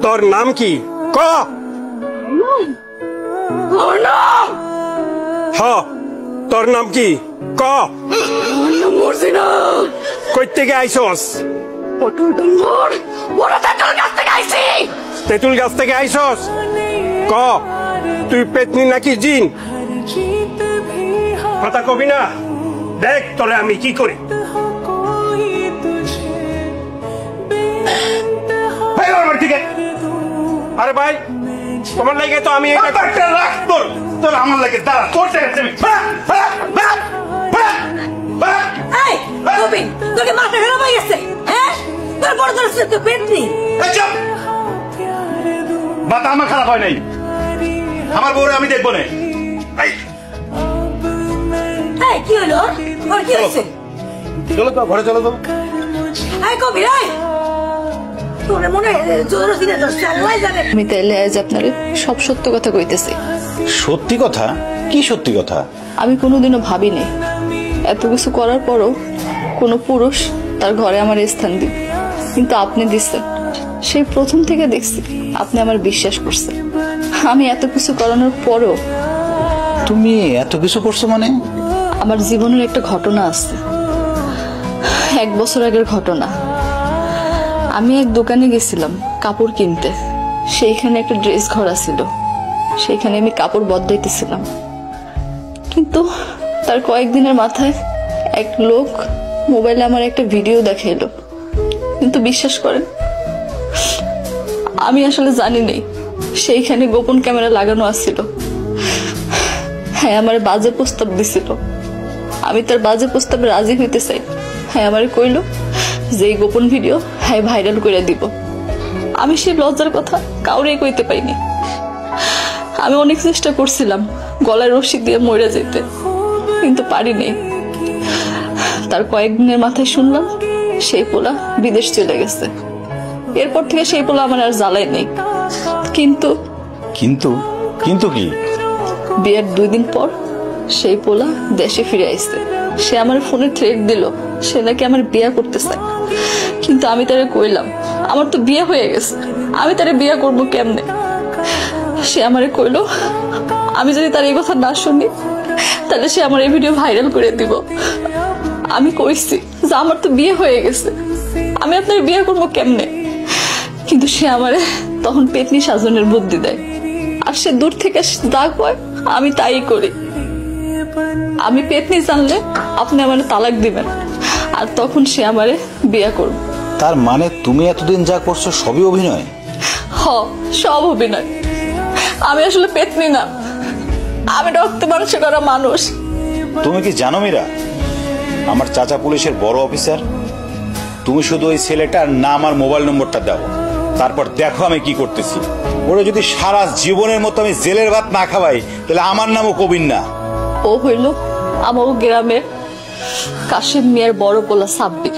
তোর নাম কি ক? তোর নাম কি ক? কই থেকে আইসস? তেঁতুল গাছ থেকে আইসস? ক তুই পেতনি নাকি জিন? কথা কবি না? দেখ তোরে আমি কি করি। আরে ভাই তোমার লাগে তো আমি তোর আমার লাগে দাঁড়া তোর তোকে মাথা খারাপ হয়ে গেছে। হ্যাঁ তোর বড় তোর পেতনি মাথা আমার খারাপ হয় নাই, আমার বউরে আমি দেখবো না। কি হলো ওর কি হয়েছে? চলো তো ঘরে চলো তো। কবি আমি তাইলে আজ আপনারে সব সত্য কথা কইতেছি। সত্যি কথা? কি সত্যি কথা? আমি কোনোদিনও ভাবিনি এত কিছু করার পরও কোনো পুরুষ তার ঘরে আমার স্থান দিবে, কিন্তু আপনি দিচ্ছেন। সেই প্রথম থেকে দেখছি আপনি আমার বিশ্বাস করছেন। আমি এত কিছু করানোর পরও। তুমি এত কিছু করছো মানে? আমার জীবনের একটা ঘটনা আছে, 1 বছর আগের ঘটনা। আমি এক দোকানে গেছিলাম কাপড় কিনতে, সেইখানে একটা ড্রেস ঘর ছিল, সেইখানে আমি কাপড় বদলাইতেছিলাম। কিন্তু তার কয়েকদিনের মাথায় এক লোক মোবাইলে আমার একটা ভিডিও দেখাইলো। কিন্তু বিশ্বাস করেন আমি আসলে জানি নাই সেইখানে গোপন ক্যামেরা লাগানো আছিল। হ্যাঁ আমার বাজে প্রস্তাব দিছিল, আমি তার বাজে প্রস্তাবে রাজি হইতে চাই। হ্যাঁ আমার কইলো যে এই গোপন ভিডিও হ্যাঁ ভাইরাল করে দিব। আমি সেই লজ্জার কথা কাউরে কইতে পাইনি। আমি অনেক চেষ্টা করছিলাম গলায় রশি দিয়ে মরে যেতে, কিন্তু পারিনি। তার কয়েকদিনের মাথায় শুনলাম সেই পোলা বিদেশ চলে গেছে। এরপর থেকে সেই পোলা আমার আর জ্বালাই নেই। কিন্তু কিন্তু কিন্তু কি? বিয়ের 2 দিন পর সেই পোলা দেশে ফিরে আসছে। সে আমার ফোনে থ্রেট দিল সে নাকি আমার বিয়ে করতে চায়। কিন্তু আমি তারে কইলাম আমার তো বিয়ে হয়ে গেছে, আমি তারে বিয়ে করবো কেমনে? সে আমারে কইলো আমি যদি তার এই কথা না শুনি তাহলে সে আমার এই ভিডিও ভাইরাল করে দিব। আমি কইছি যে আমার তো বিয়ে হয়ে গেছে, আমি আপনার বিয়ে করবো কেমনে? কিন্তু সে আমারে তখন পেতনি সাজনের বুদ্ধি দেয়, আর সে দূর থেকে যা কয় আমি তাই করি। আমি পেতনি জানলে আপনি আমারে তালাক দিবেন, আর তখন সে আমারে বিয়ে করবে। তার মানে তুমি এতদিন যা করছো সবই অভিনয়? সব অভিনয়। আমি আসলে পেতনি না, আমি রক্ত মাংস করা মানুষ। তুমি কি জানো মীরা, আমার চাচা পুলিশের বড় অফিসার। তুমি শুধু ওই ছেলেটার নাম আর মোবাইল নম্বরটা দাও, তারপর দেখো আমি কি করতেছি। ওরা যদি সারা জীবনের মতো আমি জেলের ভাত না খাওয়াই তাহলে আমার নামও কবির না। ও হইল আমার গ্রামের কাশিম মিয়ার বড় পোলা সাব্বির।